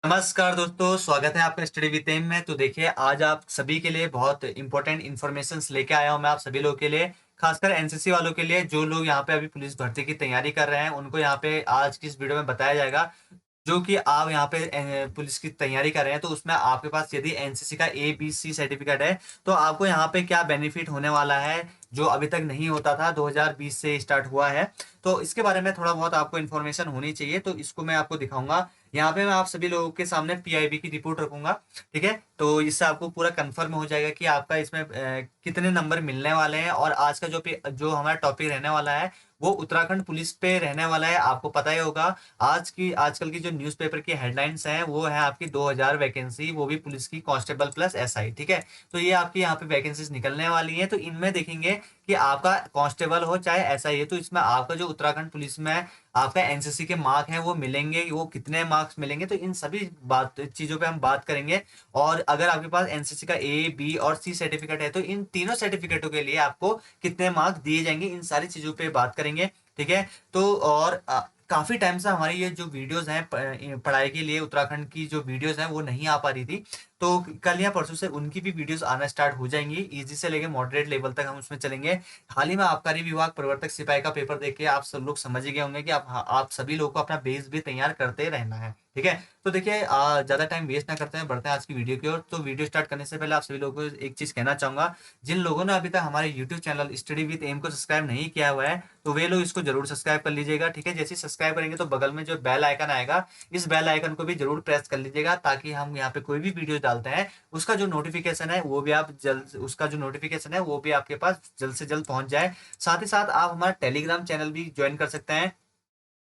नमस्कार दोस्तों, स्वागत है आपका स्टडी विद एम में। तो देखिए, आज आप सभी के लिए बहुत इंपॉर्टेंट इन्फॉर्मेशंस लेके आया हूं मैं आप सभी लोगों के लिए। खासकर एनसीसी वालों के लिए, जो लोग यहाँ पे अभी पुलिस भर्ती की तैयारी कर रहे हैं, उनको यहाँ पे आज की इस वीडियो में बताया जाएगा। जो कि आप यहाँ पे पुलिस की तैयारी कर रहे हैं, तो उसमें आपके पास यदि एनसीसी का ABC सर्टिफिकेट है, तो आपको यहाँ पे क्या बेनिफिट होने वाला है, जो अभी तक नहीं होता था, 2020 से स्टार्ट हुआ है। तो इसके बारे में थोड़ा बहुत आपको इन्फॉर्मेशन होनी चाहिए, तो इसको मैं आपको दिखाऊंगा। यहाँ पे मैं आप सभी लोगों के सामने पीआईबी की रिपोर्ट रखूंगा। ठीक है, तो इससे आपको पूरा कंफर्म हो जाएगा कि आपका इसमें कितने नंबर मिलने वाले हैं। और आज का जो हमारा टॉपिक रहने वाला है, वो उत्तराखंड पुलिस पे रहने वाला है। आपको पता ही होगा, आजकल की जो न्यूज़पेपर की हेडलाइंस हैं, वो है आपकी 2000 वैकेंसी, वो भी पुलिस की कांस्टेबल प्लस एसआई। ठीक है, तो ये आपकी यहाँ पे वैकेंसीज निकलने वाली हैं। तो इनमें देखेंगे कि आपका कांस्टेबल हो चाहे एसआई है, तो इसमें आपका जो उत्तराखंड पुलिस में आपका एनसीसी के मार्क हैं वो मिलेंगे, वो कितने मार्क्स मिलेंगे, तो इन सभी बात चीज़ों पे हम बात करेंगे। और अगर आपके पास एनसीसी का A, B और C सर्टिफिकेट है, तो इन तीनों सर्टिफिकेटों के लिए आपको कितने मार्क्स दिए जाएंगे, इन सारी चीज़ों पे बात करेंगे। ठीक है, तो और काफ़ी टाइम से हमारी ये जो वीडियोस हैं पढ़ाई के लिए, उत्तराखंड की जो वीडियोस हैं वो नहीं आ पा रही थी। तो कल या परसों से उनकी भी वीडियोस आना स्टार्ट हो जाएंगी। इजी से लेके मॉडरेट लेवल तक हम उसमें चलेंगे। हाल ही में आबकारी विभाग प्रवर्तक सिपाही का पेपर देख के आप सब लोग समझ ही गए होंगे कि आप सभी लोगों को अपना बेस भी तैयार करते रहना है। ठीक है, तो देखिए, ज़्यादा टाइम वेस्ट ना करते हैं, बढ़ते हैं आज की वीडियो की ओर। तो वीडियो स्टार्ट करने से पहले आप सभी लोगों को एक चीज़ कहना चाहूँगा। जिन लोगों ने अभी तक हमारे YouTube channel study with M को सब्सक्राइब नहीं किया हुआ है, तो वे लोग इसको जरूर सब्सक्राइब कर लीजिएगा। ठीक है, जैसे सब्सक्राइब करेंगे तो बगल में जो बेल आइकन आएगा, इस बेल आइकन को भी जरूर प्रेस कर लीजिएगा, ताकि हम यहाँ पे कोई भी वीडियो डालते हैं, उसका जो नोटिफिकेशन है वो भी आपके पास जल्द से जल्द पहुंच जाए। साथ ही साथ आप हमारा टेलीग्राम चैनल भी ज्वाइन कर सकते हैं।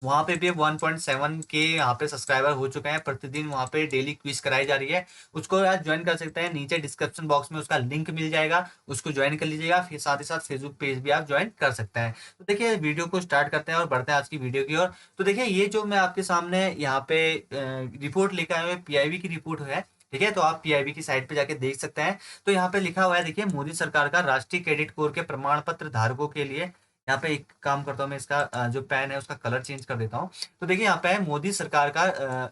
वहाँ पे भी 1.7 के यहाँ पे सब्सक्राइबर हो चुके हैं। प्रतिदिन वहाँ पे डेली क्विज कराई जा रही है, उसको आप ज्वाइन कर सकते हैं। नीचे डिस्क्रिप्शन बॉक्स में उसका लिंक मिल जाएगा, उसको ज्वाइन कर लीजिएगा। फिर साथ ही साथ फेसबुक पेज भी आप ज्वाइन कर सकते हैं। तो देखिए, वीडियो को स्टार्ट करते हैं और बढ़ते हैं आज की वीडियो की ओर। तो देखिए, ये जो मैं आपके सामने यहाँ पे रिपोर्ट लेकर आए हुए पीआईबी की रिपोर्ट है। ठीक है, तो आप पीआईबी की साइट पे जाके देख सकते हैं। तो यहाँ पे लिखा हुआ है, देखिए, मोदी सरकार का राष्ट्रीय क्रेडिट कोर के प्रमाण पत्र धारकों के लिए। यहाँ पे एक काम करता हूँ, मैं इसका जो पेन है उसका कलर चेंज कर देता हूँ। तो देखिए, यहाँ पे है मोदी सरकार का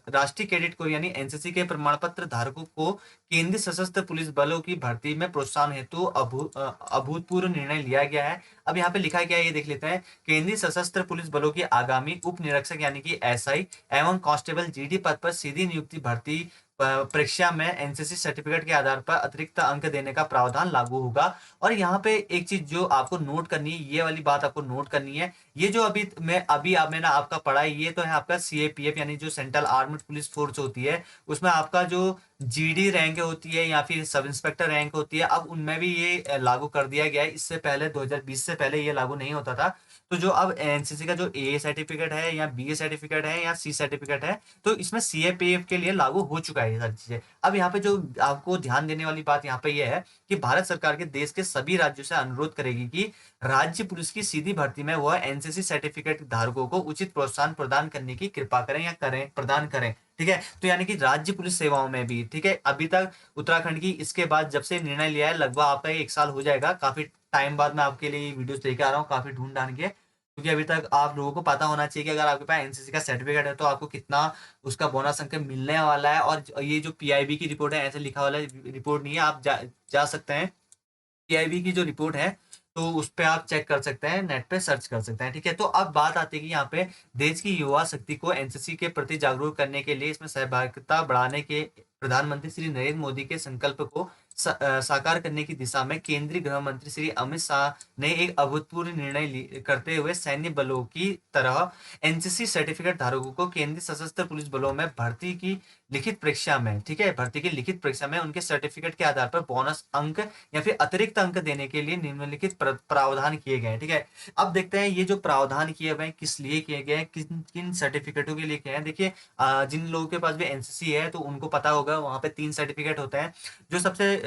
राष्ट्रीय कैडेट कोर यानी एनसीसी के प्रमाण पत्र धारकों को केंद्रीय सशस्त्र पुलिस बलों की भर्ती में प्रोत्साहन हेतु अभूतपूर्व निर्णय लिया गया है। अब यहाँ पे लिखा गया है, ये देख लेते हैं। केंद्रीय सशस्त्र पुलिस बलों की आगामी उप निरीक्षक यानी कि एसआई एवं कांस्टेबल जीडी पद पर सीधी नियुक्ति भर्ती परीक्षा में एनसीसी सर्टिफिकेट के आधार पर अतिरिक्त अंक देने का प्रावधान लागू होगा। और यहाँ पे एक चीज जो आपको नोट करनी है, ये वाली बात आपको नोट करनी है। ये जो मैंने आपका पढ़ा है, ये तो है आपका सीएपीएफ यानी जो सेंट्रल आर्म्ड पुलिस फोर्स होती है। उसमें आपका जो जीडी रैंक होती है या फिर सब इंस्पेक्टर रैंक होती है, अब उनमें भी ये लागू कर दिया गया है। इससे पहले 2020 से पहले ये लागू नहीं होता था। तो जो अब एनसीसी का जो ए सर्टिफिकेट है या बी सर्टिफिकेट है या सी सर्टिफिकेट है, तो इसमें सीएपीएफ के लिए लागू हो चुका है ये सारी चीजें। अब यहाँ पे जो आपको ध्यान देने वाली बात यहाँ पे ये है कि भारत सरकार के देश के सभी राज्यों से अनुरोध करेगी कि राज्य पुलिस की सीधी भर्ती में वह एनसीसी सर्टिफिकेट धारकों को उचित प्रोत्साहन प्रदान करने की कृपा करें या करें प्रदान करें। ठीक है, तो यानी कि राज्य पुलिस सेवाओं में भी। ठीक है, अभी तक उत्तराखंड की इसके बाद जब से निर्णय लिया है, लगभग आपका 1 साल हो जाएगा। काफी टाइम बाद मैं आपके लिए वीडियोस लेके आ रहा हूँ, काफी ढूंढ ढांड के, क्योंकि अभी तक आप लोगों को पता होना चाहिए कि अगर आपके पास एनसीसी का सर्टिफिकेट है, तो आपको कितना उसका बोनस अंक मिलने वाला है। और ये जो पीआईबी की रिपोर्ट है, ऐसे लिखा वाला रिपोर्ट नहीं है। आप जा सकते हैं, पीआईबी की जो रिपोर्ट है, तो उस पे आप चेक कर सकते हैं, नेट पे सर्च कर सकते हैं। ठीक है, तो अब बात आती है कि यहाँ पे देश की युवा शक्ति को एनसीसी के प्रति जागरूक करने के लिए, इसमें सहभागिता बढ़ाने के प्रधानमंत्री श्री नरेंद्र मोदी के संकल्प को साकार करने की दिशा में केंद्रीय गृह मंत्री श्री अमित शाह ने एक अभूतपूर्व निर्णय करते हुए सैन्य बलों की तरह एनसीसी सर्टिफिकेट धारकों को केंद्रीय सशस्त्र पुलिस बलों में भर्ती की लिखित परीक्षा में, ठीक है, भर्ती की लिखित परीक्षा में उनके सर्टिफिकेट के आधार पर बोनस अंक या फिर अतिरिक्त अंक देने के लिए निम्नलिखित प्रावधान किए गए हैं। ठीक है, अब देखते हैं ये जो प्रावधान किए गए किस लिए किए गए हैं, किन किन सर्टिफिकेटों के लिए किए हैं। देखिए, जिन लोगों के पास भी एनसीसी है, तो उनको पता होगा वहाँ पे 3 सर्टिफिकेट होते हैं। जो सबसे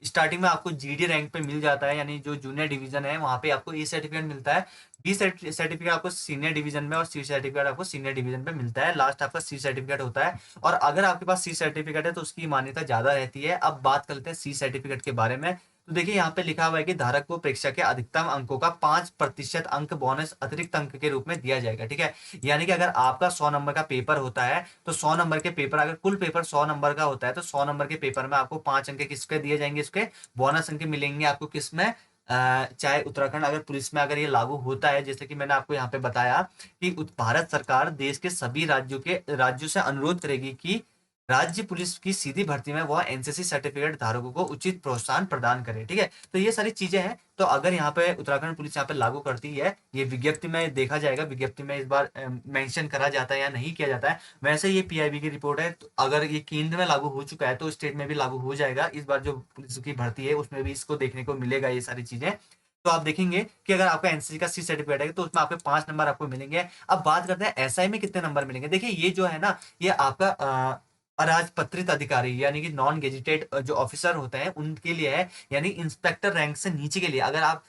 स्टार्टिंग में आपको जीडी रैंक पे मिल जाता है, यानी जो जूनियर डिवीजन है, वहाँ पे आपको ए सर्टिफिकेट मिलता है। बी सर्टिफिकेट आपको सीनियर डिवीजन में, और सी सर्टिफिकेट आपको सीनियर डिवीजन पे मिलता है। लास्ट आपका सी सर्टिफिकेट होता है। और अगर आपके पास सी सर्टिफिकेट है, तो उसकी मान्यता ज्यादा रहती है। अब बात करते हैं सी सर्टिफिकेट के बारे में। तो देखिए यहाँ पे लिखा हुआ है कि धारक को परीक्षा के अधिकतम अंकों का 5% अंक बोनस अतिरिक्त अंक के रूप में दिया जाएगा। ठीक है, यानी कि अगर आपका 100 नंबर का पेपर होता है तो 100 नंबर के पेपर, अगर कुल पेपर 100 नंबर का होता है तो 100 नंबर के पेपर में आपको 5 अंक किसके दिए जाएंगे, इसके बोनस अंक मिलेंगे आपको। किसमें? चाहे उत्तराखंड अगर पुलिस में अगर ये लागू होता है, जैसे कि मैंने आपको यहाँ पे बताया कि भारत सरकार देश के सभी राज्यों से अनुरोध करेगी कि राज्य पुलिस की सीधी भर्ती में वह एनसीसी सर्टिफिकेट धारकों को उचित प्रोत्साहन प्रदान करे। ठीक है, तो ये सारी चीजें हैं। तो अगर यहाँ पे उत्तराखंड पुलिस यहाँ पे लागू करती है, ये विज्ञप्ति में देखा जाएगा, विज्ञप्ति में इस बार मेंशन करा जाता है या नहीं किया जाता है। वैसे ये पीआईबी की रिपोर्ट है, तो अगर ये केंद्र में लागू हो चुका है तो स्टेट में भी लागू हो जाएगा। इस बार जो पुलिस की भर्ती है उसमें भी इसको देखने को मिलेगा ये सारी चीजें। तो आप देखेंगे कि अगर आपका एनसीसी का सी सर्टिफिकेट है तो उसमें आपके 5 नंबर आपको मिलेंगे। अब बात करते हैं एसआई में कितने नंबर मिलेंगे। देखिए ये जो है ना, ये आपका अराजपत्रित अधिकारी यानी कि नॉन गेजिटेड जो ऑफिसर होते हैं उनके लिए है, यानी इंस्पेक्टर रैंक से नीचे के लिए। अगर आप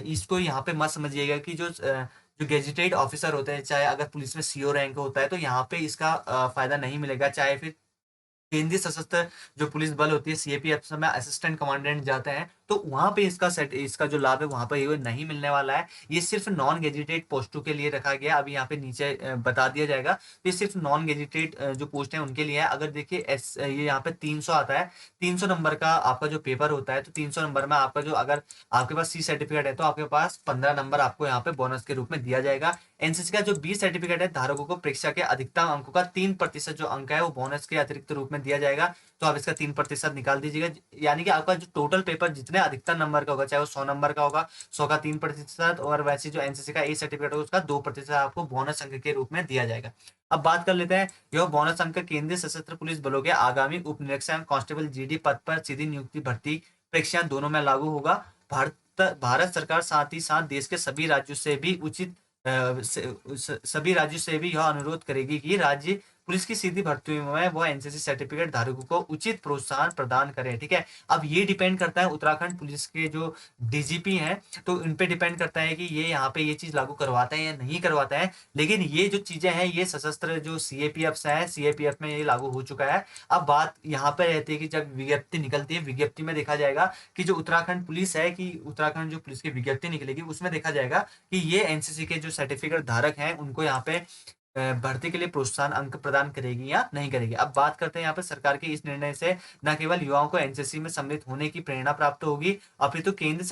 इसको यहाँ पे मत समझिएगा कि जो गेजिटेड ऑफिसर होते हैं, चाहे अगर पुलिस में सीओ रैंक होता है तो यहाँ पे इसका फायदा नहीं मिलेगा। चाहे फिर केंद्रीय सशस्त्र जो पुलिस बल होती है सीएपीएफ में असिस्टेंट कमांडेंट जाते हैं तो वहां पे इसका जो लाभ है वहां पे ये नहीं मिलने वाला है। ये सिर्फ नॉन गेजिटेड पोस्टों के लिए रखा गया। अभी यहाँ पे नीचे बता दिया जाएगा। तो ये सिर्फ नॉन गेजिटेड जो पोस्ट है उनके लिए है। अगर देखिए ये यहाँ पे 300 आता है, 300 नंबर का आपका जो पेपर होता है तो 300 नंबर में आपका जो, अगर आपके पास सी सर्टिफिकेट है तो आपके पास 15 नंबर आपको यहाँ पे बोनस के रूप में दिया जाएगा। एनसीसी का जो बी सर्टिफिकेट है धारकों को परीक्षा के अधिकतम अंकों का 3% जो अंक है वो बोनस के अतिरिक्त रूप में दिया जाएगा। तो आप इसका 3% निकाल दीजिएगा, यानी कि आपका जो टोटल पेपर जितने अधिकतम नंबर का होगा, चाहे वो 100 नंबर का होगा, 100 का 3%, और वैसे जो एनसीसी का ए सर्टिफिकेट होगा उसका 2% आपको बोनस अंक के रूप में दिया जाएगा। अब बात कर लेते हैं, यह बोनस अंक केंद्रीय सशस्त्र पुलिस बलों के आगामी उप निरीक्षक कांस्टेबल जीडी पद पर सीधी नियुक्ति भर्ती परीक्षा दोनों में लागू होगा। भारत सरकार साथ ही साथ देश के सभी राज्यों से भी सभी राज्यों से भी यह अनुरोध करेगी कि राज्य पुलिस की सीधी भर्ती में वो एनसीसी सर्टिफिकेट धारकों को उचित प्रोत्साहन प्रदान करें। ठीक है, अब ये डिपेंड करता है उत्तराखंड पुलिस के जो डीजीपी हैं, तो इन पे डिपेंड करता है कि ये यहाँ पे ये चीज लागू करवाता है या नहीं करवाता है। लेकिन ये जो चीजें हैं ये सशस्त्र जो सीएपीएफ है, सीएपीएफ में ये लागू हो चुका है। अब बात यहाँ पे रहती है कि जब विज्ञप्ति निकलती है, विज्ञप्ति में देखा जाएगा कि जो उत्तराखंड पुलिस है, कि उत्तराखंड जो पुलिस की विज्ञप्ति निकलेगी उसमें देखा जाएगा कि ये एनसीसी के जो सर्टिफिकेट धारक हैं उनको यहाँ पे भर्ती के लिए प्रोत्साहन अंक प्रदान करेगी या नहीं करेगी। अब बात करते हैं यहाँ पे सरकार के इस निर्णय से न केवल युवाओं को एनसीसी में सम्मिलित होने की प्रेरणा प्राप्त होगी, अपितु केंद्र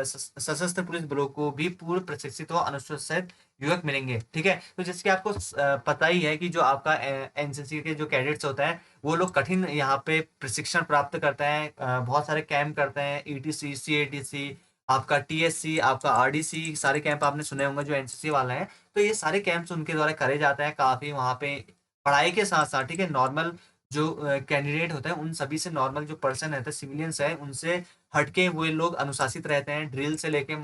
सशस्त्र पुलिस बलों को भी पूर्व प्रशिक्षित व अनुशासित युवक मिलेंगे। ठीक है, तो जैसे कि आपको पता ही है कि जो आपका एनसीसी के जो कैडेट्स होते हैं वो लोग कठिन यहाँ पे प्रशिक्षण प्राप्त करते हैं, बहुत सारे कैंप करते हैं, ईटीसी, सीएटीसी, आपका टीएससी, आपका आरडीसी, सारे कैंप आपने सुने होंगे जो एनसीसी वाला है। तो ये सारे कैंप्स उनके द्वारा करे जाते हैं काफी वहाँ पे पढ़ाई के साथ साथ। ठीक है, नॉर्मल जो कैंडिडेट होते हैं उन सभी से, नॉर्मल जो पर्सन रहते हैं सिविलियंस है उनसे हटके हुए लोग अनुशासित रहते हैं। ड्रिल से लेके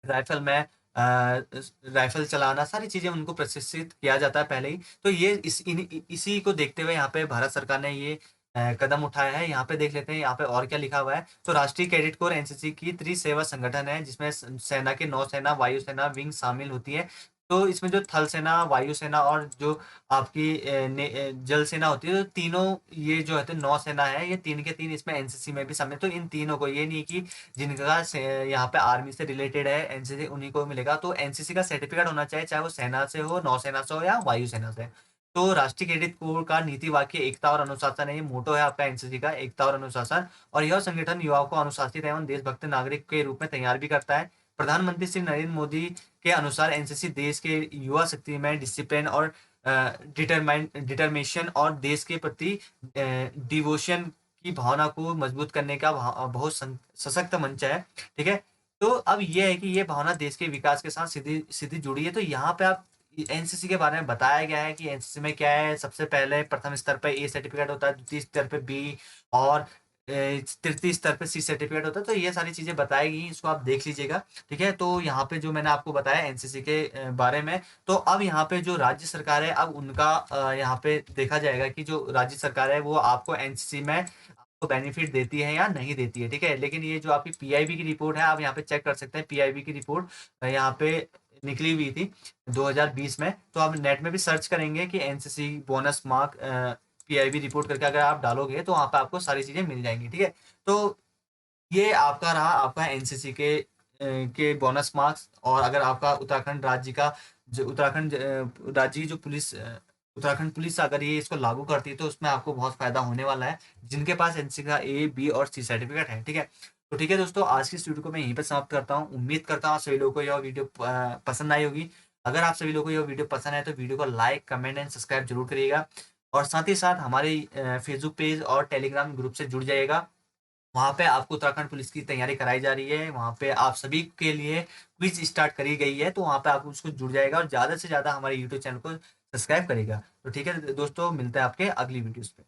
राइफल में राइफल चलाना, सारी चीजें उनको प्रशिक्षित किया जाता है पहले ही। तो ये इसी को देखते हुए यहाँ पे भारत सरकार ने ये कदम उठाया है। यहाँ पे देख लेते हैं यहाँ पे और क्या लिखा हुआ है। तो राष्ट्रीय कैडेट कोर एनसीसी की त्रिसेवा संगठन है जिसमें सेना के नौसेना, वायुसेना विंग शामिल होती है। तो इसमें जो थल सेना, वायुसेना और जो आपकी जल सेना होती है, तो तीनों ये जो है नौसेना है, ये तीन के तीन इसमें एनसीसी में भी शामिल। तो इन तीनों को, ये नहीं कि जिनका यहाँ पे आर्मी से रिलेटेड है एनसीसी उन्हीं को मिलेगा। तो एनसीसी का सर्टिफिकेट होना चाहिए, चाहे वो सेना से हो, नौसेना से हो या वायुसेना से। तो राष्ट्रीय कैडेट कोर का नीति वाक्य एकता और अनुशासन है, ये मोटो है आपका एनसीसी का, एकता और अनुशासन। और यह संगठन युवाओं को अनुशासित एवं देशभक्त नागरिक के रूप में तैयार भी करता है। प्रधानमंत्री श्री नरेंद्र मोदी के अनुसार एनसीसी देश के युवा शक्ति में डिसिप्लिन और डिटरमेशन और देश के प्रति डिवोशन की भावना को मजबूत करने का बहुत सशक्त मंच है। ठीक है, तो अब ये है कि ये भावना देश के विकास के साथ सीधी सीधी जुड़ी है। तो यहाँ पे आप एनसीसी के बारे में बताया गया है कि एनसीसी में क्या है। सबसे पहले प्रथम स्तर पे ए सर्टिफिकेट होता है, द्वितीय स्तर पे बी, और तृतीय स्तर पे सी सर्टिफिकेट होता है। तो ये सारी चीजें बताई गई, इसको आप देख लीजिएगा। ठीक है, तो यहाँ पे जो मैंने आपको बताया एनसीसी के बारे में। तो अब यहाँ पे जो राज्य सरकार है, अब उनका यहाँ पे देखा जाएगा कि जो राज्य सरकार है वो आपको एनसीसी में आपको बेनिफिट देती है या नहीं देती है। ठीक है, लेकिन ये जो आपकी पीआईबी की रिपोर्ट है, आप यहाँ पे चेक कर सकते हैं। पीआईबी की रिपोर्ट यहाँ पे निकली हुई थी 2020 में। तो आप नेट में भी सर्च करेंगे कि NCC bonus mark PIB report करके अगर आप डालोगे तो वहां पे आपको सारी चीजें मिल जाएंगी। ठीक है, तो ये आपका रहा आपका एनसीसी के बोनस मार्क्स। और अगर आपका उत्तराखंड राज्य का जो उत्तराखंड राज्य की जो पुलिस उत्तराखंड पुलिस अगर ये इसको लागू करती है तो उसमें आपको बहुत फायदा होने वाला है, जिनके पास एनसीसी का ए बी और सी सर्टिफिकेट है। ठीक है, तो ठीक है दोस्तों, आज की इस वीडियो को मैं यहीं पर समाप्त करता हूँ। उम्मीद करता हूँ आप सभी लोगों को यह वीडियो पसंद आई होगी। अगर आप सभी लोगों को यह वीडियो पसंद आए तो वीडियो को लाइक कमेंट एंड सब्सक्राइब जरूर करिएगा। और साथ ही साथ हमारे फेसबुक पेज और टेलीग्राम ग्रुप से जुड़ जाइएगा। वहाँ पे आपको उत्तराखंड पुलिस की तैयारी कराई जा रही है, वहाँ पे आप सभी के लिए क्विज स्टार्ट करी गई है, तो वहाँ पे आपको उसको जुड़ जाएगा और ज़्यादा से ज़्यादा हमारे यूट्यूब चैनल को सब्सक्राइब करेगा। तो ठीक है दोस्तों, मिलते हैं आपके अगली वीडियोस पे।